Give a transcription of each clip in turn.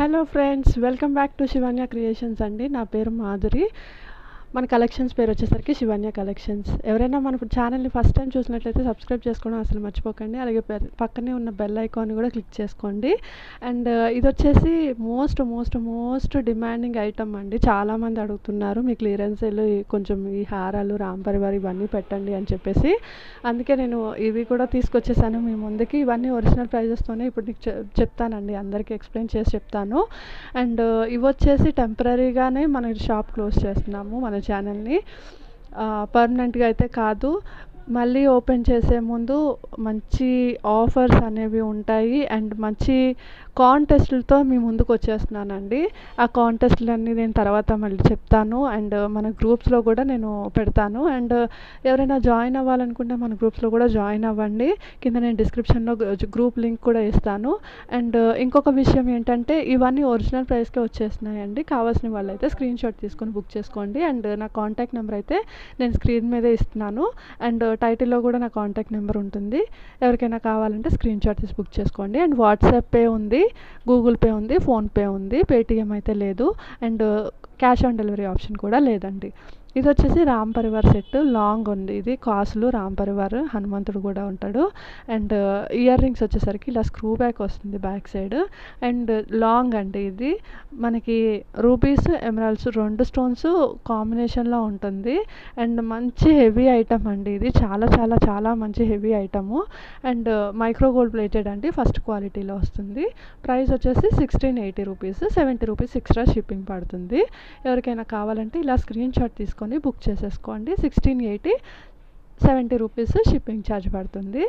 Hello friends, welcome back to Shivanya creations అండి. నా పేరు మాధురి. మన కలెక్షన్స్ పేరు వచ్చేసరికి శివన్య కలెక్షన్స్. ఎవరైనా మన ఛానల్ని ఫస్ట్ టైం చూసినట్లయితే సబ్స్క్రైబ్ చేసుకోవడం అసలు మర్చిపోకండి. అలాగే పక్కనే ఉన్న బెల్ ఐకాన్ కూడా క్లిక్ చేసుకోండి. అండ్ ఇది వచ్చేసి మోస్ట్ డిమాండింగ్ ఐటమ్ అండి. చాలామంది అడుగుతున్నారు మీ క్లియరెన్స్ సేల్ కొంచెం ఈ హారాలు, రామ్ పరివార్ ఇవన్నీ పెట్టండి అని చెప్పేసి. అందుకే నేను ఇవి కూడా తీసుకొచ్చేసాను మీ ముందుకి. ఇవన్నీ ఒరిజినల్ ప్రైజెస్తోనే ఇప్పుడు నీకు చెప్తానండి, అందరికీ ఎక్స్ప్లెయిన్ చేసి చెప్తాను. అండ్ ఇవి వచ్చేసి టెంపరీగానే మన షాప్ క్లోజ్ చేస్తున్నాము, మన ఛానల్ని. పర్మనెంట్గా అయితే కాదు. మళ్ళీ ఓపెన్ చేసే ముందు మంచి ఆఫర్స్ అనేవి ఉంటాయి అండ్ మంచి కాంటెస్ట్లతో మీ ముందుకు వచ్చేస్తున్నానండి. ఆ కాంటెస్ట్లన్నీ నేను తర్వాత మళ్ళీ చెప్తాను. అండ్ మన గ్రూప్స్లో కూడా నేను పెడతాను. అండ్ ఎవరైనా జాయిన్ అవ్వాలనుకుంటే మన గ్రూప్స్లో కూడా జాయిన్ అవ్వండి. కింద నేను డిస్క్రిప్షన్లో గ్రూప్ లింక్ కూడా ఇస్తాను. అండ్ ఇంకొక విషయం ఏంటంటే, ఇవన్నీ ఒరిజినల్ ప్రైస్కే వచ్చేస్తున్నాయండి. కావాల్సిన వాళ్ళైతే స్క్రీన్ షాట్ తీసుకొని బుక్ చేసుకోండి. అండ్ నా కాంటాక్ట్ నెంబర్ అయితే నేను స్క్రీన్ మీదే ఇస్తున్నాను. అండ్ టైటిల్లో కూడా నా కాంటాక్ట్ నెంబర్ ఉంటుంది. ఎవరికైనా కావాలంటే స్క్రీన్ షాట్ తీసి బుక్ చేసుకోండి. అండ్ వాట్సాప్ పే ఉంది, గూగుల్ పే ఉంది, ఫోన్పే ఉంది, పేటిఎం అయితే లేదు. And cash on delivery option కూడా లేదండి. ఇది వచ్చేసి రామ్ పరివార్ సెట్ లాంగ్ ఉంది. ఇది కాసులు, రామ్ పరివార్, హనుమంతుడు కూడా ఉంటాడు. అండ్ ఇయర్ రింగ్స్ వచ్చేసరికి ఇలా స్క్రూ బ్యాక్ వస్తుంది బ్యాక్ సైడ్. అండ్ లాంగ్ అండి. ఇది మనకి రూబీస్, ఎమరాల్డ్స్ 2 స్టోన్స్ కాంబినేషన్లో ఉంటుంది. అండ్ మంచి హెవీ ఐటమ్ అండి. ఇది చాలా మంచి heavy item. And micro gold plated అండి, ఫస్ట్ క్వాలిటీలో వస్తుంది. ప్రైస్ వచ్చేసి 1680 రూపీస్, 70 రూపీస్ ఎక్స్ట్రా షిప్పింగ్ పడుతుంది. ఎవరికైనా కావాలంటే ఇలా స్క్రీన్ షాట్ తీసుకొని బుక్ చేసేసుకోండి. 1680, 70 రూపీస్ షిప్పింగ్ ఛార్జ్ పడుతుంది.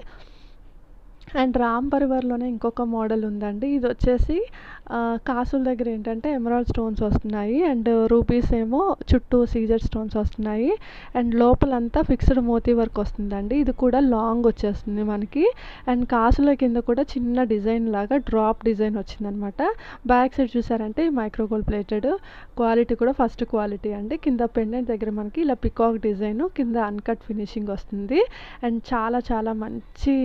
అండ్ రామ్ పరివార్లోనే ఇంకొక మోడల్ ఉందండి. ఇది వచ్చేసి కాసుల దగ్గర ఏంటంటే ఎమరాల్డ్ స్టోన్స్ వస్తున్నాయి. అండ్ రూపీస్ ఏమో చుట్టూ సీజర్ స్టోన్స్ వస్తున్నాయి. అండ్ లోపలంతా ఫిక్స్డ్ మోతీ వర్క్ వస్తుందండి. ఇది కూడా లాంగ్ వచ్చేస్తుంది మనకి. అండ్ కాసుల కింద కూడా చిన్న డిజైన్ లాగా డ్రాప్ డిజైన్ వచ్చిందనమాట. బ్యాక్ సైడ్ చూసారంటే మైక్రో గోల్డ్ ప్లేటెడ్, క్వాలిటీ కూడా ఫస్ట్ క్వాలిటీ అండి. కింద పెండెంట్ దగ్గర మనకి ఇలా పికాక్ డిజైన్, కింద అన్కట్ ఫినిషింగ్ వస్తుంది. అండ్ చాలా మంచి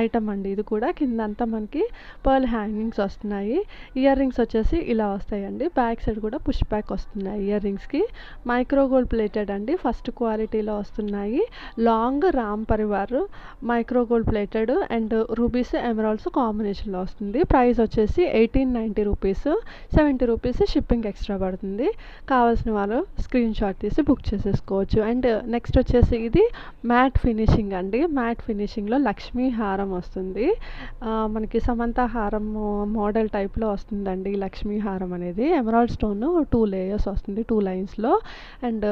ఐటమ్ అండి. ఇది కూడా కింద అంతా మనకి పర్ల్ హ్యాంగింగ్స్ వస్తున్నాయి. ఇయర్ రింగ్స్ వచ్చేసి ఇలా వస్తాయండి. బ్యాక్ సైడ్ కూడా పుష్ బ్యాక్ వస్తున్నాయి ఇయర్ రింగ్స్కి. మైక్రో గోల్డ్ ప్లేటెడ్ అండి, ఫస్ట్ క్వాలిటీలో వస్తున్నాయి. Long Ram Parivar micro gold plated and rubies, emeralds కాంబినేషన్లో వస్తుంది. ప్రైస్ వచ్చేసి 1890 రూపీస్, 70 రూపీస్ షిప్పింగ్ ఎక్స్ట్రా పడుతుంది. కావాల్సిన వాళ్ళు స్క్రీన్ షాట్ తీసి బుక్ చేసేసుకోవచ్చు. అండ్ నెక్స్ట్ వచ్చేసి ఇది మ్యాట్ ఫినిషింగ్ అండి. మ్యాట్ ఫినిషింగ్లో లక్ష్మీ హారం వస్తుంది. మనకి సమంత హారం మోడల్ టైప్లో వస్తుందండి లక్ష్మీ హారం అనేది. ఎమరాల్డ్ స్టోన్ 2 లేయర్స్ వస్తుంది, 2 లైన్స్లో. అండ్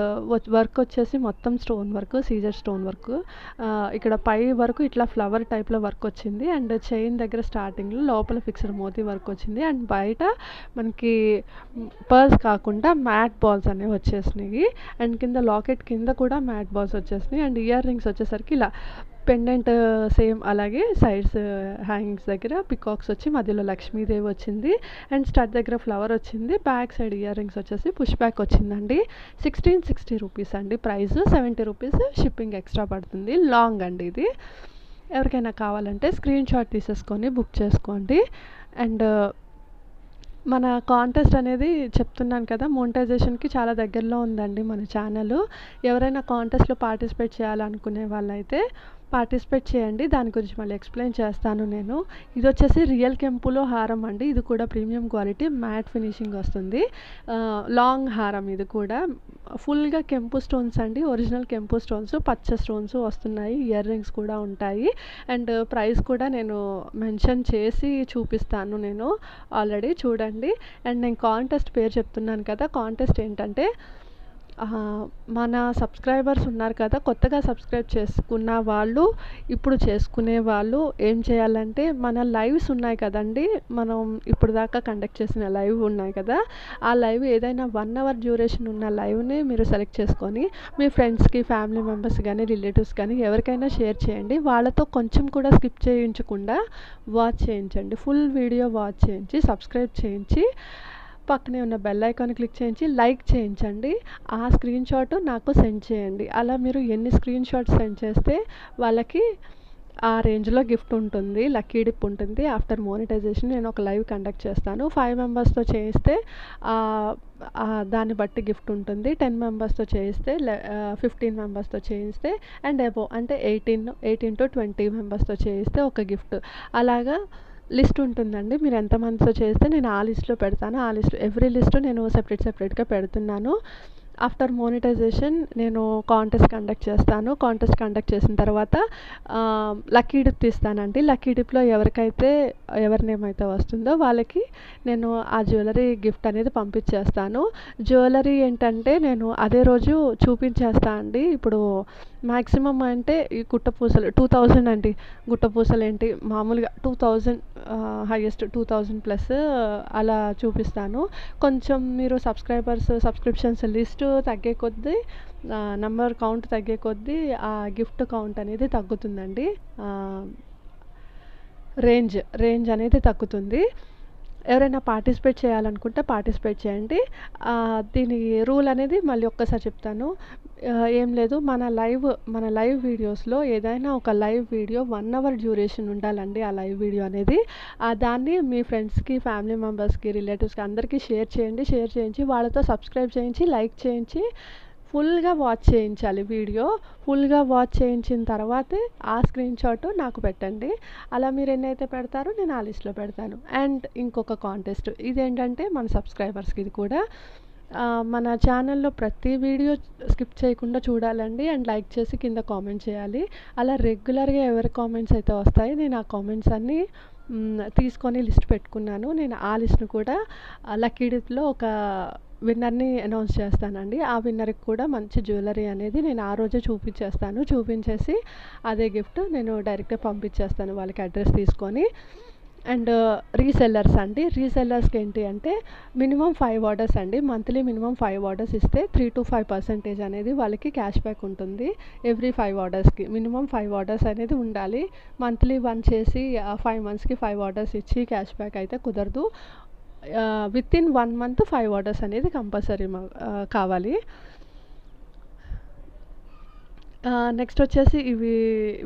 వర్క్ వచ్చేసి మొత్తం స్టోన్ వర్క్, సీజర్ స్టోన్ వర్క్. ఇక్కడ పై వరకు ఇట్లా ఫ్లవర్ టైప్లో వర్క్ వచ్చింది. అండ్ చైన్ దగ్గర స్టార్టింగ్లో లోపల ఫిక్స్డ్ మోతీ వర్క్ వచ్చింది. అండ్ బయట మనకి పర్ల్స్ కాకుండా మ్యాట్ బాల్స్ అనేవి వచ్చేసినాయి. అండ్ కింద లాకెట్ కింద కూడా మ్యాట్ బాల్స్ వచ్చేసినాయి. అండ్ ఇయర్ రింగ్స్ వచ్చేసరికి ఇలా పెండెంట్ సేమ్ అలాగే సైడ్స్ హ్యాంగింగ్స్ దగ్గర పికాక్స్ వచ్చి మధ్యలో లక్ష్మీదేవి వచ్చింది. అండ్ స్టడ్ దగ్గర ఫ్లవర్ వచ్చింది. బ్యాక్ సైడ్ ఇయర్ రింగ్స్ వచ్చేసి పుష్ బ్యాక్ వచ్చిందండి. 1660 రూపీస్ అండి ప్రైస్, 70 రూపీస్ షిప్పింగ్ ఎక్స్ట్రా పడుతుంది. లాంగ్ అండి ఇది. ఎవరికైనా కావాలంటే స్క్రీన్ షాట్ తీసేసుకొని బుక్ చేసుకోండి. అండ్ మన కాంటెస్ట్ అనేది చెప్తున్నాను కదా, మోనిటైజేషన్కి చాలా దగ్గరలో ఉందండి మన ఛానల్. ఎవరైనా కాంటెస్ట్లో పార్టిసిపేట్ చేయాలనుకునే వాళ్ళైతే పార్టిసిపేట్ చేయండి. దాని గురించి మళ్ళీ ఎక్స్ప్లెయిన్ చేస్తాను నేను. ఇది వచ్చేసి రియల్ కెంపులో హారం అండి. ఇది కూడా ప్రీమియం క్వాలిటీ, మ్యాట్ ఫినిషింగ్ వస్తుంది. లాంగ్ హారం. ఇది కూడా ఫుల్గా కెంపు స్టోన్స్ అండి, ఒరిజినల్ కెంపు స్టోన్స్, పచ్చ స్టోన్స్ వస్తున్నాయి. ఇయర్ రింగ్స్ కూడా ఉంటాయి. అండ్ ప్రైస్ కూడా నేను మెన్షన్ చేసి చూపిస్తాను నేను ఆల్రెడీ, చూడండి. అండ్ నేను కాంటెస్ట్ పేరు చెప్తున్నాను కదా, కాంటెస్ట్ ఏంటంటే మన సబ్స్క్రైబర్స్ ఉన్నారు కదా, కొత్తగా సబ్స్క్రైబ్ చేసుకున్న వాళ్ళు, ఇప్పుడు చేసుకునే వాళ్ళు ఏం చేయాలంటే, మన లైవ్స్ ఉన్నాయి కదండి, మనం ఇప్పుడు దాకా కండక్ట్ చేసిన లైవ్ ఉన్నాయి కదా, ఆ లైవ్ ఏదైనా 1 అవర్ డ్యూరేషన్ ఉన్న లైవ్ని మీరు సెలెక్ట్ చేసుకొని మీ ఫ్రెండ్స్కి, ఫ్యామిలీ మెంబర్స్ కానీ, రిలేటివ్స్ కానీ ఎవరికైనా షేర్ చేయండి. వాళ్ళతో కొంచెం కూడా స్కిప్ చేయించకుండా వాచ్ చేయించండి. ఫుల్ వీడియో వాచ్ చేయించి, సబ్స్క్రైబ్ చేయించి, పక్కనే ఉన్న బెల్ ఐకాన్ క్లిక్ చేయించి లైక్ చేయించండి. ఆ స్క్రీన్ షాట్ నాకు సెండ్ చేయండి. అలా మీరు ఎన్ని స్క్రీన్ షాట్స్ సెండ్ చేస్తే వాళ్ళకి ఆ రేంజ్‌లో గిఫ్ట్ ఉంటుంది. లక్కీ డిప్ ఉంటుంది. ఆఫ్టర్ మోనిటైజేషన్ నేను ఒక లైవ్ కండక్ట్ చేస్తాను. 5 మెంబర్స్‌తో చేయిస్తే ఆహ్, దాన్ని బట్టి గిఫ్ట్ ఉంటుంది. 10 మెంబర్స్‌తో చేయిస్తే 15 మెంబర్స్‌తో చేయిస్తే అండ్ అబోవ్ అంటే 18-20 మెంబర్స్‌తో చేయిస్తే ఒక గిఫ్ట్. అలాగా లిస్ట్ ఉంటుందండి. మీరు ఎంతమందితో చేస్తే నేను ఆ లిస్ట్‌లో పెడతాను. ఆ లిస్ట్ ఎవ్రీ లిస్ట్ నేను సెపరేట్‌గా పెడుతున్నాను. ఆఫ్టర్ మోనిటైజేషన్ నేను కాంటెస్ట్ కండక్ట్ చేస్తాను. కాంటెస్ట్ కండక్ట్ చేసిన తర్వాత లక్కీ డిప్ తీస్తానండి. లక్కీ డిప్‌లో ఎవరి నేమ్ అయితే వస్తుందో వాళ్ళకి నేను ఆ జ్యువెలరీ గిఫ్ట్ అనేది పంపించేస్తాను. జ్యువెలరీ ఏంటంటే నేను అదే రోజు చూపించేస్తా అండి. ఇప్పుడు మాక్సిమం అంటే ఈ గుట్టపూసలు 2000 అండి. గుట్టపూసలేంటి మామూలుగా 2000 హైయెస్ట్ 2000 ప్లస్ అలా చూపిస్తాను. కొంచెం మీరు సబ్స్క్రిప్షన్స్ లిస్టు తగ్గే కొద్దీ నంబర్ కౌంట్ తగ్గే కొద్దీ ఆ గిఫ్ట్ కౌంట్ అనేది తగ్గుతుందండి. రేంజ్ అనేది తగ్గుతుంది. ఎవరైనా పార్టిసిపేట్ చేయాలనుకుంటే పార్టిసిపేట్ చేయండి. దీని రూల్ అనేది మళ్ళీ ఒక్కసారి చెప్తాను. ఏం లేదు మన లైవ్ వీడియోస్‌లో ఏదైనా ఒక లైవ్ వీడియో 1 అవర్ డ్యూరేషన్ ఉండాలండి ఆ లైవ్ వీడియో అనేది. దాన్ని మీ ఫ్రెండ్స్‌కి, ఫ్యామిలీ మెంబర్స్‌కి, రిలేటివ్స్‌కి అందరికీ షేర్ చేయండి. షేర్ చేయించి వాళ్ళతో సబ్స్క్రైబ్ చేయించి, లైక్ చేయించి ఫుల్‌గా వాచ్ చేయించాలి వీడియో. ఫుల్‌గా వాచ్ చేయించిన తర్వాతే ఆ స్క్రీన్‌షాట్ నాకు పెట్టండి. అలా మీరు ఎన్నైతే పెడతారో నేను ఆ లిస్ట్‌లో పెడతాను. అండ్ ఇంకొక కాంటెస్ట్ ఇదేంటంటే మన సబ్స్క్రైబర్స్‌కి ఇది కూడా మన ఛానల్‌లో ప్రతి వీడియో స్కిప్ చేయకుండా చూడాలండి. అండ్ లైక్ చేసి కింద కామెంట్ చేయాలి. అలా రెగ్యులర్‌గా ఎవరి కామెంట్స్ అయితే వస్తాయో నేను ఆ కామెంట్స్ అన్నీ తీసుకొని లిస్ట్ పెట్టుకున్నాను. నేను ఆ లిస్ట్‌ని కూడా లక్కీ డిప్‌లో ఒక విన్నర్‌ని అనౌన్స్ చేస్తానండి. ఆ విన్నర్‌కి కూడా మంచి జ్యువెలరీ అనేది నేను ఆ రోజే చూపించేస్తాను. చూపించేసి అదే గిఫ్ట్ నేను డైరెక్ట్‌గా పంపించేస్తాను వాళ్ళకి అడ్రస్ తీసుకొని. అండ్ రీసెల్లర్స్‌కి ఏంటి అంటే మినిమమ్ 5 ఆర్డర్స్ అండి. మంత్లీ మినిమమ్ 5 ఆర్డర్స్ ఇస్తే 3-5% అనేది వాళ్ళకి క్యాష్ బ్యాక్ ఉంటుంది. ఎవ్రీ 5 ఆర్డర్స్‌కి మినిమమ్ 5 ఆర్డర్స్ అనేది ఉండాలి. మంత్లీ 1 చేసి 5 మంత్స్‌కి 5 ఆర్డర్స్ ఇచ్చి క్యాష్ బ్యాక్ అయితే కుదరదు. వితిన్ 1 మంత్ 5 ఆర్డర్స్ అనేది కంపల్సరీ కావాలి. నెక్స్ట్ వచ్చేసి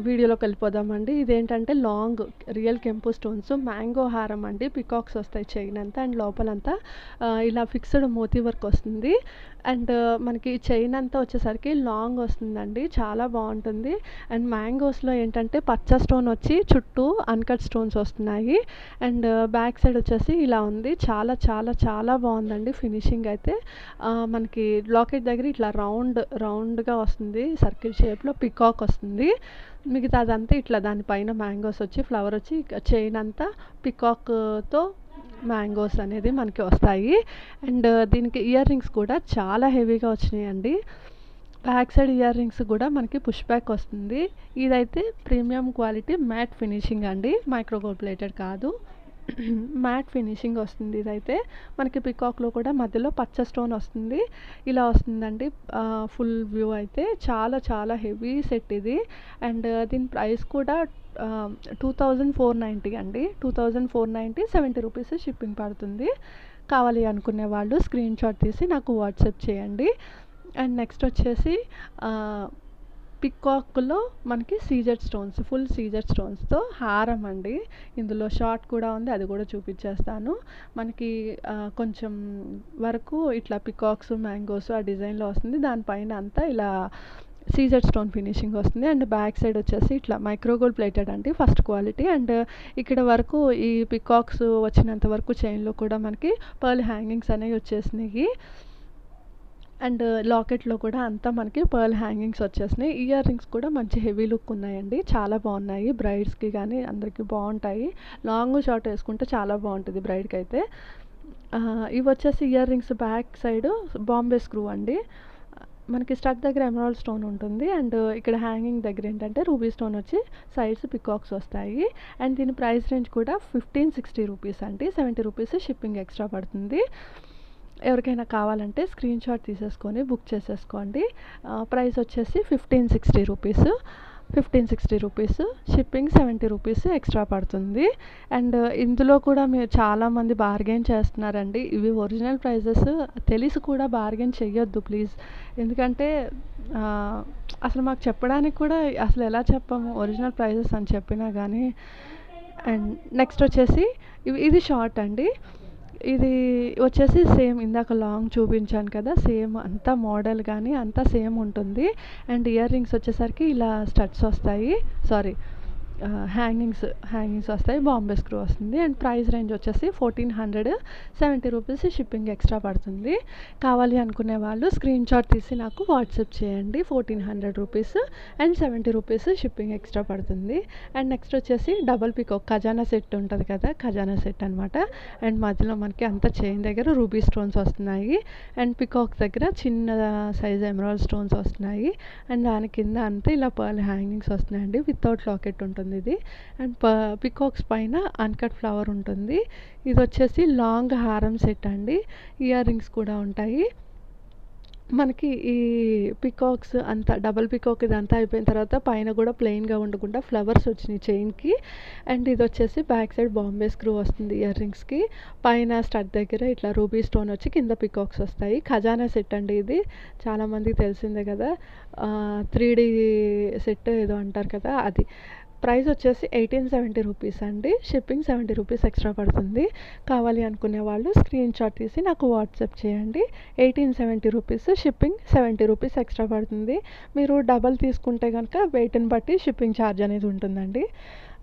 వీడియోలోకి వెళ్ళిపోదామండి. ఇదేంటంటే లాంగ్ రియల్ కెంపు స్టోన్స్ మ్యాంగో హారం అండి. పికాక్స్ వస్తాయి చైన్ అంతా అండ్ లోపలంతా ఇలా ఫిక్స్డ్ మోతీ వర్క్ వస్తుంది. అండ్ మనకి చైన్ అంతా వచ్చేసరికి లాంగ్ వస్తుందండి. చాలా బాగుంటుంది. అండ్ మ్యాంగోస్లో ఏంటంటే పచ్చ స్టోన్ వచ్చి చుట్టూ అన్కట్ స్టోన్స్ వస్తున్నాయి. అండ్ బ్యాక్ సైడ్ వచ్చేసి ఇలా ఉంది. చాలా చాలా చాలా బాగుందండి ఫినిషింగ్ అయితే. మనకి లాకెట్ దగ్గర ఇట్లా రౌండ్గా వస్తుంది. సర్కిల్ షేప్లో పికాక్ వస్తుంది. మిగతాదంతా ఇట్లా దానిపైన మ్యాంగోస్ వచ్చి ఫ్లవర్ వచ్చి చైన్ అంతా పికాక్తో మ్యాంగోస్ అనేది మనకి వస్తాయి. అండ్ దీనికి ఇయర్ రింగ్స్ కూడా చాలా హెవీగా వచ్చినాయండి. బ్యాక్ సైడ్ ఇయర్ రింగ్స్ కూడా మనకి పుష్ బ్యాక్ వస్తుంది. ఇదైతే ప్రీమియం క్వాలిటీ మ్యాట్ ఫినిషింగ్ అండి. మైక్రోగోల్డ్ ప్లేటెడ్ కాదు. మ్యాట్ ఫినిషింగ్ వస్తుంది. ఇదైతే మనకి పికాక్లో కూడా మధ్యలో పచ్చ స్టోన్ వస్తుంది. ఇలా వస్తుందండి ఫుల్ వ్యూ అయితే. చాలా చాలా హెవీ సెట్ ఇది. అండ్ దీని ప్రైస్ కూడా 2490 అండి. 2490 70 రూపీస్ షిప్పింగ్ పడుతుంది. కావాలి అనుకునే వాళ్ళు స్క్రీన్‌షాట్ తీసి నాకు వాట్సాప్ చేయండి. అండ్ నెక్స్ట్ వచ్చేసి పికాక్‌లో మనకి ఫుల్ సీజెడ్ స్టోన్స్‌తో హారం అండి. ఇందులో షార్ట్ కూడా ఉంది. అది కూడా చూపించేస్తాను. మనకి కొంచెం వరకు ఇట్లా పికాక్స్, మ్యాంగోస్ ఆ డిజైన్‌లో వస్తుంది. దానిపైన అంతా ఇలా సీజెడ్ స్టోన్ ఫినిషింగ్ వస్తుంది. అండ్ బ్యాక్ సైడ్ వచ్చేసి ఇట్లా మైక్రోగోల్డ్ ప్లేటెడ్ అండి ఫస్ట్ క్వాలిటీ. అండ్ ఇక్కడ వరకు ఈ పికాక్స్ వచ్చినంత వరకు చైన్‌లో కూడా మనకి పర్ల్ హ్యాంగింగ్స్ అనేవి వచ్చేసినాయి. అండ్ లాకెట్లో కూడా అంతా మనకి పర్ల్ హ్యాంగింగ్స్ వచ్చేసినాయి. ఇయర్ రింగ్స్ కూడా మంచి హెవీ లుక్ ఉన్నాయండి. చాలా బాగున్నాయి. బ్రైడ్స్‌కి కానీ అందరికీ బాగుంటాయి. లాంగ్ షార్ట్ వేసుకుంటే చాలా బాగుంటుంది బ్రైడ్‌కి అయితే. ఇవి వచ్చేసి ear rings back side Bombay screw అండి. మనకి స్టడ్ దగ్గర ఎమరాల్డ్ స్టోన్ ఉంటుంది. అండ్ ఇక్కడ హ్యాంగింగ్ దగ్గర ఏంటంటే రూబీ స్టోన్ వచ్చి సైడ్స్ పికాక్స్ వస్తాయి. అండ్ దీని ప్రైస్ రేంజ్ కూడా 1560 రూపీస్ అండి. 70 రూపీస్ షిప్పింగ్ ఎక్స్ట్రా పడుతుంది. ఎవరికైనా కావాలంటే స్క్రీన్‌షాట్ తీసేసుకొని బుక్ చేసేసుకోండి. ప్రైస్ వచ్చేసి 1560 rupees. 1560 rupees, shipping 70 rupees extra పడుతుంది. అండ్ ఇందులో కూడా మీరు చాలామంది బార్గెన్ చేస్తున్నారండి. ఇవి ఒరిజినల్ ప్రైజెస్ తెలిసి కూడా బార్గెన్ చెయ్యొద్దు ప్లీజ్. ఎందుకంటే అసలు మాకు చెప్పడానికి కూడా అసలు ఎలా చెప్పాము ఒరిజినల్ ప్రైజెస్ అని చెప్పినా కానీ. అండ్ నెక్స్ట్ వచ్చేసి ఇది షార్ట్ అండి. ఇది వచ్చేసి సేమ్ ఇందాక లాంగ్ చూపించాను కదా, సేమ్ అంతా మోడల్ కానీ అంతా సేమ్ ఉంటుంది. అండ్ ఇయర్ రింగ్స్ వచ్చేసరికి ఇలా స్టడ్స్ వస్తాయి, సారీ హ్యాంగింగ్స్ వస్తాయి, బాంబే స్క్రూ వస్తుంది. అండ్ ప్రైస్ రేంజ్ వచ్చేసి 1400, 70 రూపీస్ షిప్పింగ్ ఎక్స్ట్రా పడుతుంది. కావాలి అనుకునే వాళ్ళు స్క్రీన్ షాట్ తీసి నాకు వాట్సాప్ చేయండి. 1400 rupees and 70 rupees shipping extra పడుతుంది. అండ్ నెక్స్ట్ వచ్చేసి డబల్ పికాక్ ఖజానా సెట్ ఉంటుంది కదా, ఖజానా సెట్ అనమాట. అండ్ మధ్యలో మనకి అంత చైన్ దగ్గర రూబీ స్టోన్స్ వస్తున్నాయి. అండ్ పికాక్ దగ్గర చిన్న సైజ్ ఎమరాల్డ్ స్టోన్స్ వస్తున్నాయి. అండ్ దాని కింద అంతా ఇలా పర్ల్ హ్యాంగింగ్స్ వస్తున్నాయండి, వితౌట్ లాకెట్ ఉంటుంది ఇది. అండ్ పికాక్స్ పైన అన్కట్ ఫ్లవర్ ఉంటుంది. ఇది వచ్చేసి లాంగ్ హారం సెట్ అండి. ఇయర్ రింగ్స్ కూడా ఉంటాయి మనకి. ఈ పికాక్స్ అంతా డబల్ పికాక్ ఇదంతా అయిపోయిన తర్వాత పైన కూడా ప్లెయిన్గా ఉండకుండా ఫ్లవర్స్ వచ్చినాయి చైన్కి. అండ్ ఇది వచ్చేసి బ్యాక్ సైడ్ బాంబే స్క్రూ వస్తుంది ఇయర్ రింగ్స్కి. పైన స్టడ్ దగ్గర ఇట్లా రూబీ స్టోన్ వచ్చి కింద పికాక్స్ వస్తాయి. ఖజానా సెట్ అండి ఇది, చాలామందికి తెలిసిందే కదా, 3D సెట్ ఏదో అంటారు కదా అది. ప్రైస్ వచ్చేసి 1870 రూపీస్ అండి, షిప్పింగ్ 70 రూపీస్ ఎక్స్ట్రా పడుతుంది. కావాలి అనుకునే వాళ్ళు స్క్రీన్ షాట్ తీసి నాకు వాట్సాప్ చేయండి. 1870 రూపీస్, షిప్పింగ్ 70 రూపీస్ ఎక్స్ట్రా పడుతుంది. మీరు డబల్ తీసుకుంటే కనుక వెయిట్ని బట్టి షిప్పింగ్ ఛార్జ్ అనేది ఉంటుందండి.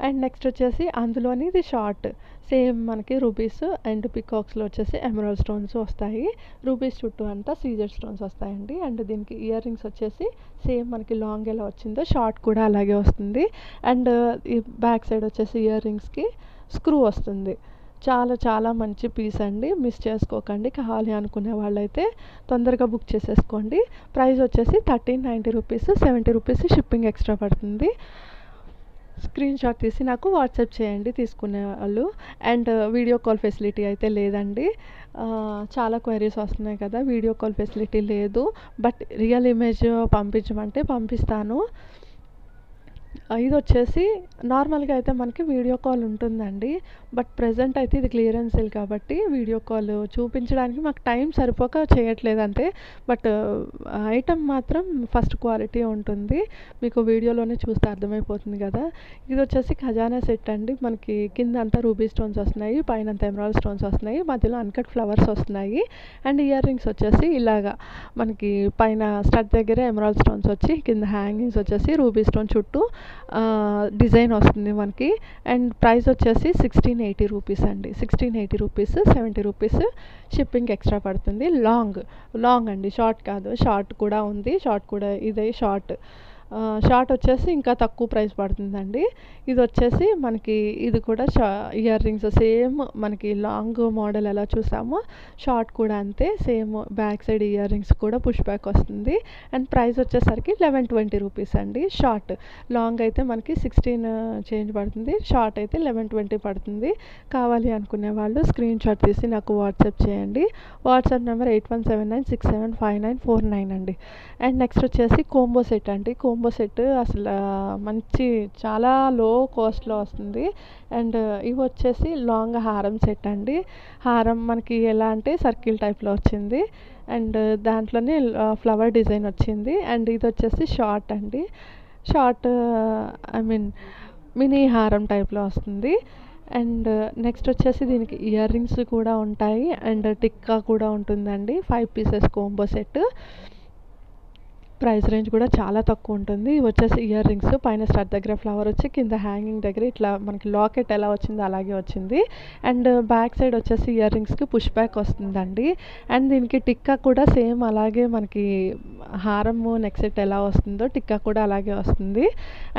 అండ్ నెక్స్ట్ వచ్చేసి అందులోని ఇది షార్ట్, సేమ్ మనకి రూబీస్ అండ్ పికాక్స్లో వచ్చేసి ఎమరాల్డ్ స్టోన్స్ వస్తాయి. రూబీస్ చుట్టూ అంతా సీజర్ స్టోన్స్ వస్తాయండి. అండ్ దీనికి ఇయర్ రింగ్స్ వచ్చేసి సేమ్ మనకి లాంగ్ ఎలా వచ్చిందో షార్ట్ కూడా అలాగే వస్తుంది. అండ్ ఈ బ్యాక్ సైడ్ వచ్చేసి ఇయర్ రింగ్స్కి స్క్రూ వస్తుంది. చాలా మంచి పీస్ అండి, మిస్ చేసుకోకండి. కావాలి అనుకునే వాళ్ళైతే తొందరగా బుక్ చేసేసుకోండి. ప్రైస్ వచ్చేసి 1390 రూపీస్, 70 రూపీస్ షిప్పింగ్ ఎక్స్ట్రా పడుతుంది. స్క్రీన్ షాట్ తీసి నాకు వాట్సాప్ చేయండి తీసుకునే వాళ్ళు. అండ్ వీడియో కాల్ ఫెసిలిటీ అయితే లేదండి. చాలా క్వైరీస్ వస్తున్నాయి కదా, వీడియో కాల్ ఫెసిలిటీ లేదు. బట్ రియల్ ఇమేజ్ పంపించమంటే పంపిస్తాను. ఇది వచ్చేసి నార్మల్గా అయితే మనకి వీడియో కాల్ ఉంటుందండి. బట్ ప్రజెంట్ అయితే ఇది క్లియరెన్స్ సేల్ కాబట్టి వీడియో కాల్ చూపించడానికి మాకు టైం సరిపోక చేయట్లేదు అంతే. బట్ ఐటమ్ మాత్రం ఫస్ట్ క్వాలిటీ ఉంటుంది, మీకు వీడియోలోనే చూస్తే అర్థమైపోతుంది కదా. ఇది వచ్చేసి ఖజానా సెట్ అండి. మనకి కింద అంతా రూబీ స్టోన్స్ వస్తున్నాయి, పైన అంతా ఎమరాల్డ్ స్టోన్స్ వస్తున్నాయి, మధ్యలో అన్కట్ ఫ్లవర్స్ వస్తున్నాయి. అండ్ ఇయర్ రింగ్స్ వచ్చేసి ఇలాగా మనకి పైన స్టడ్ దగ్గర ఎమరాల్డ్ స్టోన్స్ వచ్చి కింద హ్యాంగింగ్స్ వచ్చేసి రూబీ స్టోన్ చుట్టూ డిజైన్ వస్తుంది మనకి. అండ్ ప్రైస్ వచ్చేసి 1680 రూపీస్ అండి, 1680 రూపీస్, 70 రూపీస్ షిప్పింగ్ ఎక్స్ట్రా పడుతుంది. లాంగ్ అండి, షార్ట్ కాదు, షార్ట్ కూడా ఉంది, షార్ట్ కూడా ఇదే షార్ట్ వచ్చేసి ఇంకా తక్కువ ప్రైస్ పడుతుందండి. ఇది వచ్చేసి మనకి ఇది కూడా ఇయర్ రింగ్స్ సేమ్ మనకి లాంగ్ మోడల్ ఎలా చూసామో షార్ట్ కూడా అంతే, same back side ear rings కూడా పుష్ బ్యాక్ వస్తుంది. అండ్ ప్రైస్ వచ్చేసరికి 1120 రూపీస్ అండి. షార్ట్, లాంగ్ అయితే మనకి 16 చేంజ్ పడుతుంది, షార్ట్ అయితే 1120 పడుతుంది. కావాలి అనుకునే వాళ్ళు స్క్రీన్ షాట్ తీసి నాకు వాట్సాప్ చేయండి. వాట్సాప్ నెంబర్ 8179675949 అండి. అండ్ నెక్స్ట్ వచ్చేసి కోంబో సెట్ అండి. కోంబో సెట్ అసలు మంచి చాలా లో కాస్ట్లో వస్తుంది. అండ్ ఇవి వచ్చేసి లాంగ్ హారం సెట్ అండి. హారం మనకి ఎలా అంటే సర్కిల్ టైప్లో వచ్చింది. అండ్ దాంట్లోనే ఫ్లవర్ డిజైన్ వచ్చింది. అండ్ ఇది వచ్చేసి షార్ట్ అండి, షార్ట్ మినీ హారం టైప్లో వస్తుంది. అండ్ నెక్స్ట్ వచ్చేసి దీనికి ఇయర్ రింగ్స్ కూడా ఉంటాయి అండ్ టిక్కా కూడా ఉంటుందండి. 5 pieces combo set. Price range కూడా చాలా తక్కువ ఉంటుంది. ఇవి వచ్చేసి ఇయర్ రింగ్స్, పైన స్టడ్ దగ్గర ఫ్లవర్ వచ్చి కింద హ్యాంగింగ్ దగ్గర ఇట్లా మనకి లాకెట్ ఎలా వచ్చిందో అలాగే వచ్చింది. అండ్ బ్యాక్ సైడ్ వచ్చేసి ఇయర్ రింగ్స్కి పుష్ బ్యాక్ వస్తుందండి. అండ్ దీనికి టిక్కా కూడా సేమ్ అలాగే మనకి హారము నెక్ సెట్ ఎలా వస్తుందో టిక్కా కూడా అలాగే వస్తుంది.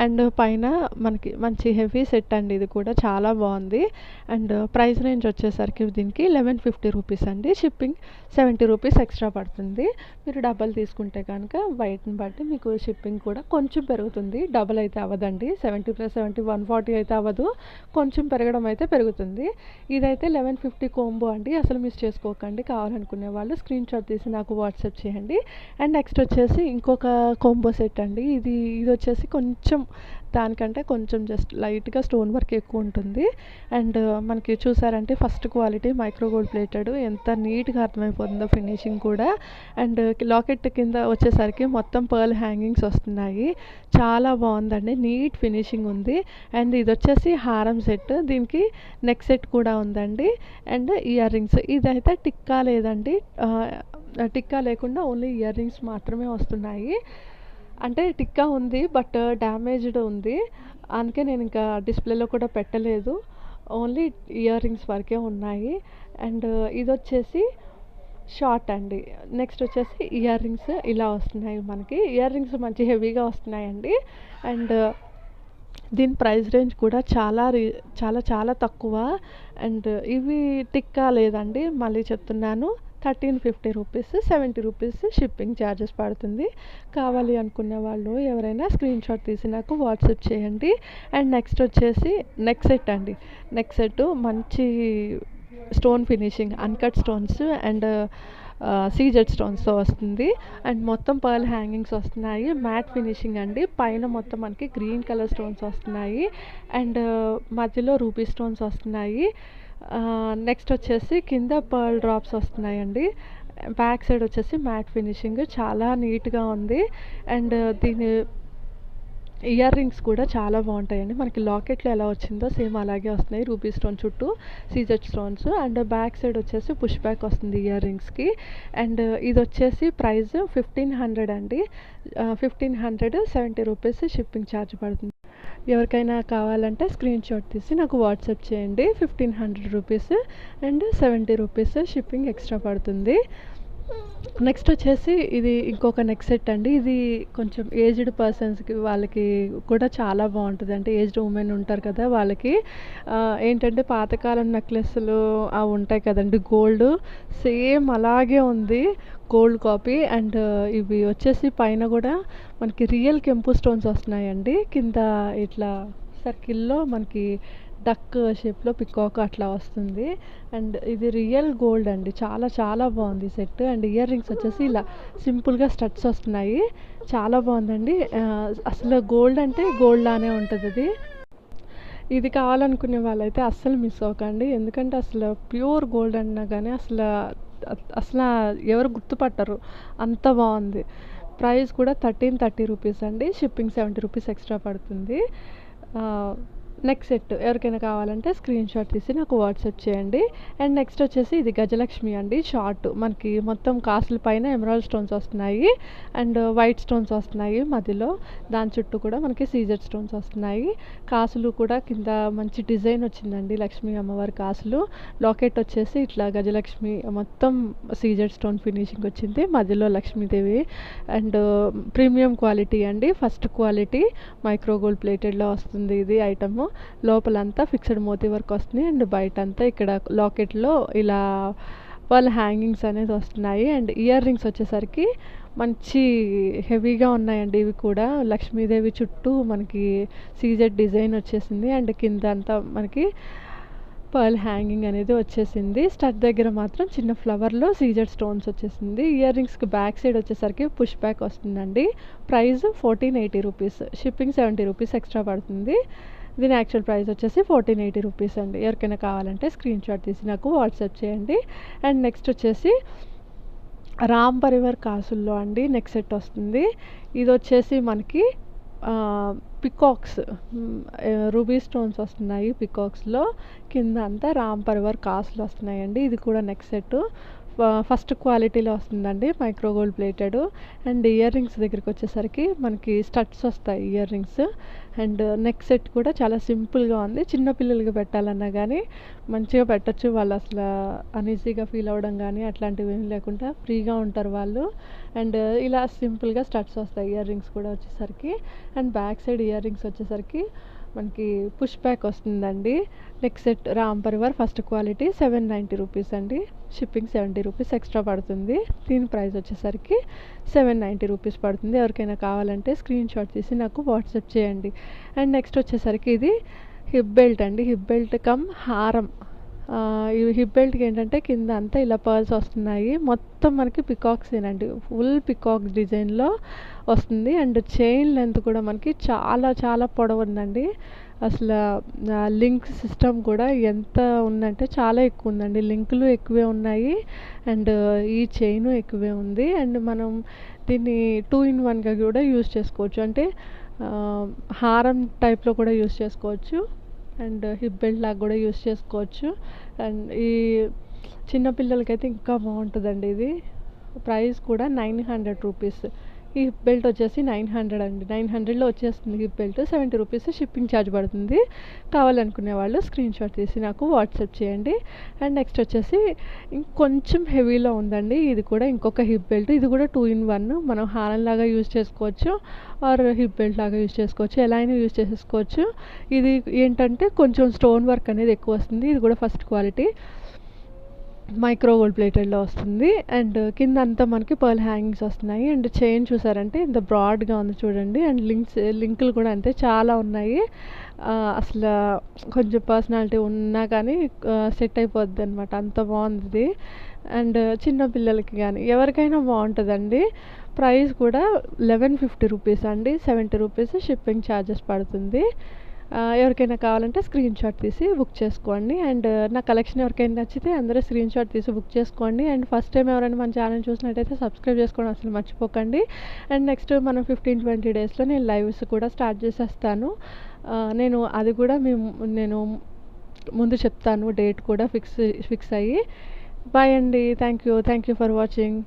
అండ్ పైన మనకి మంచి హెవీ సెట్ అండి, ఇది కూడా చాలా బాగుంది. అండ్ ప్రైస్ రేంజ్ వచ్చేసరికి దీనికి 1150 రూపీస్ అండి, షిప్పింగ్ 70 రూపీస్ ఎక్స్ట్రా పడుతుంది. మీరు డబ్బల్ తీసుకుంటే కనుక వెయిట్‌ని బట్టి మీకు షిప్పింగ్ కూడా కొంచెం పెరుగుతుంది. డబుల్ అయితే అవ్వదండి. 70 + 70 140 అయితే అవ్వదు. కొంచెం పెరగడం అయితే పెరుగుతుంది. ఇదైతే 1150 కాంబో అండి. అసలు మిస్ చేసుకోకండి. కావాలనుకునే వాళ్ళు స్క్రీన్‌షాట్ తీసి నాకు వాట్సాప్ చేయండి. అండ్ నెక్స్ట్ వచ్చేసి ఇంకొక కాంబో సెట్ అండి. ఇదొచ్చేసి కొంచెం దానికంటే కొంచెం జస్ట్ లైట్‌గా స్టోన్ వర్క్ ఎక్కువ ఉంటుంది. అండ్ మనకి చూసారంటే first quality micro gold plated ఎంత నీట్‌గా అర్థమైపోతుందో ఫినిషింగ్ కూడా. అండ్ లాకెట్ కింద వచ్చేసరికి మొత్తం పర్ల్ హ్యాంగింగ్స్ వస్తున్నాయి. చాలా బాగుందండి. నీట్ ఫినిషింగ్ ఉంది. అండ్ ఇదొచ్చేసి హారం సెట్. దీనికి నెక్ సెట్ కూడా ఉందండి. And ear rings. ఇదైతే టిక్కా లేదండి. టిక్కా లేకుండా ఓన్లీ ఇయర్ రింగ్స్ మాత్రమే వస్తున్నాయి. అంటే టిక్కా ఉంది బట్ డ్యామేజ్డ్ ఉంది. అందుకే నేను ఇంకా డిస్ప్లేలో కూడా పెట్టలేదు. ఓన్లీ ఇయర్ రింగ్స్ వరకే ఉన్నాయి. అండ్ ఇదొచ్చేసి షార్ట్ అండి. నెక్స్ట్ వచ్చేసి ఇయర్ రింగ్స్ ఇలా వస్తున్నాయి మనకి. ఇయర్ రింగ్స్ మంచి హెవీగా వస్తున్నాయండి. అండ్ దీని ప్రైస్ రేంజ్ కూడా చాలా చాలా తక్కువ. అండ్ ఇవి టిక్కా లేదండి. మళ్ళీ చెప్తున్నాను. 1350 రూపీస్, 70 రూపీస్ షిప్పింగ్ ఛార్జెస్ పడుతుంది. కావాలి అనుకునే వాళ్ళు ఎవరైనా స్క్రీన్‌షాట్ తీసి నాకు వాట్సాప్ చేయండి. అండ్ నెక్స్ట్ వచ్చేసి నెక్ సెట్ అండి. నెక్ సెట్ మంచి stone finishing uncut stones and CZ స్టోన్స్‌తో వస్తుంది. అండ్ మొత్తం పర్ల్ హ్యాంగింగ్స్ వస్తున్నాయి. మ్యాట్ ఫినిషింగ్ అండి. పైన మొత్తం మనకి గ్రీన్ కలర్ స్టోన్స్ వస్తున్నాయి. అండ్ మధ్యలో రూబీ స్టోన్స్ వస్తున్నాయి. నెక్స్ట్ వచ్చేసి కింద పర్ల్ డ్రాప్స్ వస్తున్నాయండి. బ్యాక్ సైడ్ వచ్చేసి మ్యాట్ ఫినిషింగ్ చాలా నీట్‌గా ఉంది. అండ్ దీని ఇయర్ రింగ్స్ కూడా చాలా బాగుంటాయండి. మనకి లాకెట్లో ఎలా వచ్చిందో సేమ్ అలాగే వస్తున్నాయి. రూబీ స్టోన్ చుట్టూ CZ stones. And back side వచ్చేసి పుష్ బ్యాక్ వస్తుంది ఇయర్ రింగ్స్‌కి. అండ్ ఇది వచ్చేసి ప్రైస్ 1500 అండి. 1500 70 రూపీస్ షిప్పింగ్ ఛార్జ్ పడుతుంది. ఎవరికైనా కావాలంటే స్క్రీన్‌షాట్ తీసి నాకు వాట్సాప్ చేయండి. 1500 rupees and 70 rupees shipping extra పడుతుంది. నెక్స్ట్ వచ్చేసి ఇది ఇంకొక నెక్ సెట్ అండి. ఇది కొంచెం ఏజ్డ్ పర్సన్స్‌కి వాళ్ళకి కూడా చాలా బాగుంటుంది. అంటే ఏజ్డ్ ఉమెన్ ఉంటారు కదా వాళ్ళకి ఏంటంటే పాతకాలం నెక్లెస్‌లు అవి ఉంటాయి కదండీ గోల్డ్ సేమ్ అలాగే ఉంది. Gold copy. అండ్ ఇవి వచ్చేసి పైన కూడా మనకి రియల్ కెంపు స్టోన్స్ వస్తున్నాయండి. కింద ఇట్లా సర్కిల్‌లో మనకి డక్ షేప్‌లో పికాక్ అట్లా వస్తుంది. అండ్ ఇది రియల్ గోల్డ్ అండి. చాలా చాలా బాగుంది సెట్. అండ్ ఇయర్ రింగ్స్ వచ్చేసి ఇలా సింపుల్‌గా స్టడ్స్ వస్తున్నాయి. చాలా బాగుందండి. అసలు గోల్డ్ అంటే గోల్డ్ లానే ఉంటది ఇది. ఇది కావాలనుకునే వాళ్ళైతే అస్సలు మిస్ అవ్వకండి. ఎందుకంటే అసలు ప్యూర్ గోల్డ్ అన్నా కానీ అసలు ఎవరు గుర్తుపట్టరు. అంత బాగుంది. ప్రైస్ కూడా 1330 రూపీస్ అండి. షిప్పింగ్ 70 రూపీస్ ఎక్స్ట్రా పడుతుంది. నెక్ సెట్ ఎవరికైనా కావాలంటే స్క్రీన్‌షాట్ తీసి నాకు వాట్సాప్ చేయండి. అండ్ నెక్స్ట్ వచ్చేసి ఇది గజలక్ష్మి అండి. షార్ట్ మనకి మొత్తం కాసుల పైన ఎమరాల్డ్ స్టోన్స్ వస్తున్నాయి. అండ్ వైట్ స్టోన్స్ వస్తున్నాయి మధ్యలో. దాని చుట్టూ కూడా మనకి సీజెడ్ స్టోన్స్ వస్తున్నాయి. కాసులు కూడా కింద మంచి డిజైన్ వచ్చిందండి. లక్ష్మీ అమ్మవారి కాసులు. లాకెట్ వచ్చేసి ఇట్లా గజలక్ష్మి మొత్తం సీజెడ్ స్టోన్ ఫినిషింగ్ వచ్చింది. మధ్యలో లక్ష్మీదేవి. అండ్ ప్రీమియం క్వాలిటీ అండి. ఫస్ట్ క్వాలిటీ మైక్రో గోల్డ్ ప్లేటెడ్లో వస్తుంది ఇది ఐటమ్. లోపలంతా ఫిక్స్డ్ మోతీ వర్క్ వస్తుంది. అండ్ బయటంతా ఇక్కడ లాకెట్లో ఇలా పర్ల్ హ్యాంగింగ్స్ అనేది వస్తున్నాయి. అండ్ ఇయర్ రింగ్స్ వచ్చేసరికి మంచి హెవీగా ఉన్నాయండి. ఇవి కూడా లక్ష్మీదేవి చుట్టూ మనకి సీజెడ్ డిజైన్ వచ్చేసింది. అండ్ కింద అంతా మనకి పర్ల్ హ్యాంగింగ్ అనేది వచ్చేసింది. స్టడ్ దగ్గర మాత్రం చిన్న ఫ్లవర్లో సీజెడ్ స్టోన్స్ వచ్చేసింది. ఇయర్ రింగ్స్కి బ్యాక్ సైడ్ వచ్చేసరికి పుష్ బ్యాక్ వస్తుందండి. Price 1480 rupees. Shipping 70 rupees extra పడుతుంది. దీని యాక్చువల్ ప్రైస్ వచ్చేసి 1480 రూపీస్ అండి. ఎవరికైనా కావాలంటే స్క్రీన్‌షాట్ తీసి నాకు వాట్సాప్ చేయండి. అండ్ నెక్స్ట్ వచ్చేసి రామ్ పరివార్ కాసుల్లో అండి నెక్ సెట్ వస్తుంది. ఇది వచ్చేసి మనకి పికాక్స్ రూబీ స్టోన్స్ వస్తున్నాయి పికాక్స్‌లో. కింద అంతా రామ్ పరివార్ కాసులు వస్తున్నాయండి. ఇది కూడా నెక్ సెట్ ఫస్ట్ క్వాలిటీలో వస్తుందండి. Micro gold plated. And ear rings దగ్గరికి వచ్చేసరికి మనకి స్టడ్స్ వస్తాయి ear rings. And neck set కూడా చాలా సింపుల్గా ఉంది. చిన్న పిల్లలకి పెట్టాలన్నా కానీ మంచిగా పెట్టచ్చు. వాళ్ళు అసలు అన్ఈజీగా ఫీల్ అవ్వడం కానీ అట్లాంటివి ఏం లేకుండా ఫ్రీగా ఉంటారు వాళ్ళు. అండ్ ఇలా సింపుల్గా స్టడ్స్ వస్తాయి ఇయర్ రింగ్స్ కూడా వచ్చేసరికి. And back side ear rings వచ్చేసరికి మనకి పుష్ బ్యాక్ వస్తుందండి. Neck set Ram Parivar first quality 790 rupees అండి. షిప్పింగ్ 70 రూపీస్ ఎక్స్ట్రా పడుతుంది. దీని ప్రైస్ వచ్చేసరికి 790 రూపీస్ పడుతుంది. ఎవరికైనా కావాలంటే స్క్రీన్ షాట్ తీసి నాకు వాట్సాప్ చేయండి. అండ్ నెక్స్ట్ వచ్చేసరికి ఇది హిప్ బెల్ట్ అండి. హిప్ బెల్ట్ కమ్ హారం. ఈ హిప్ బెల్ట్కి ఏంటంటే కింద అంతా ఇలా పర్ల్స్ వస్తున్నాయి. మొత్తం మనకి పికాక్సేనండి. ఫుల్ పికాక్ డిజైన్లో వస్తుంది. అండ్ చైన్ లెంత్ కూడా మనకి చాలా చాలా పొడవు ఉందండి. అసలు లింక్ సిస్టమ్ కూడా ఎంత ఉందంటే చాలా ఎక్కువ ఉందండి. లింకులు ఎక్కువే ఉన్నాయి అండ్ ఈ చైను ఎక్కువే ఉంది. అండ్ మనం దీన్ని 2 in 1గా కూడా యూజ్ చేసుకోవచ్చు. అంటే హారం టైప్లో కూడా యూజ్ చేసుకోవచ్చు అండ్ హిప్ బెల్ట్ లాగా కూడా యూజ్ చేసుకోవచ్చు. అండ్ ఈ చిన్నపిల్లలకైతే ఇంకా బాగుంటుందండి. ఇది ప్రైస్ కూడా 900 రూపీస్. ఈ హిప్ బెల్ట్ వచ్చేసి 900 అండి. 900లో వచ్చేస్తుంది hip belt. 70 rupees shipping charge పడుతుంది. కావాలనుకునే వాళ్ళు స్క్రీన్ షాట్ తీసి నాకు వాట్సాప్ చేయండి. అండ్ నెక్స్ట్ వచ్చేసి ఇంకొంచెం హెవీలో ఉందండి. ఇది కూడా ఇంకొక హిప్ బెల్ట్. ఇది కూడా 2 in 1. మనం హారం లాగా యూజ్ చేసుకోవచ్చు ఆర్ హిప్ బెల్ట్ లాగా యూజ్ చేసుకోవచ్చు. ఎలా అయినా యూజ్ చేసుకోవచ్చు. ఇది ఏంటంటే కొంచెం స్టోన్ వర్క్ అనేది ఎక్కువ వస్తుంది. ఇది కూడా ఫస్ట్ క్వాలిటీ మైక్రో గోల్డ్ ప్లేటెడ్లో వస్తుంది. అండ్ కింద అంతా మనకి పర్ల్ హ్యాంగింగ్స్ వస్తున్నాయి. అండ్ చైన్ చూసారంటే ఇంత బ్రాడ్గా ఉంది చూడండి. అండ్ లింకులు కూడా అంతే చాలా ఉన్నాయి. అసలు కొంచెం పర్సనాలిటీ ఉన్నా కానీ సెట్ అయిపోద్ది అనమాట. అంత బాగుంది. అండ్ చిన్న పిల్లలకి కానీ ఎవరికైనా బాగుంటుందండి. ప్రైస్ కూడా 1150 రూపీస్ అండి. 70 రూపీస్ షిప్పింగ్ ఛార్జెస్ పడుతుంది. ఎవరికైనా కావాలంటే స్క్రీన్ షాట్ తీసి బుక్ చేసుకోండి. అండ్ నా కలెక్షన్ ఎవరికైనా నచ్చితే అందరూ స్క్రీన్ షాట్ తీసి బుక్ చేసుకోండి. అండ్ ఫస్ట్ టైం ఎవరైనా మన ఛానల్ చూసినట్టయితే సబ్స్క్రైబ్ చేసుకోవడం అసలు మర్చిపోకండి. అండ్ నెక్స్ట్ మనం 15-20 డేస్లో నేను లైవ్స్ కూడా స్టార్ట్ చేసేస్తాను. నేను అది కూడా నేను ముందు చెప్తాను. డేట్ కూడా ఫిక్స్ అయ్యి. బాయ్ అండి. Thank you for watching.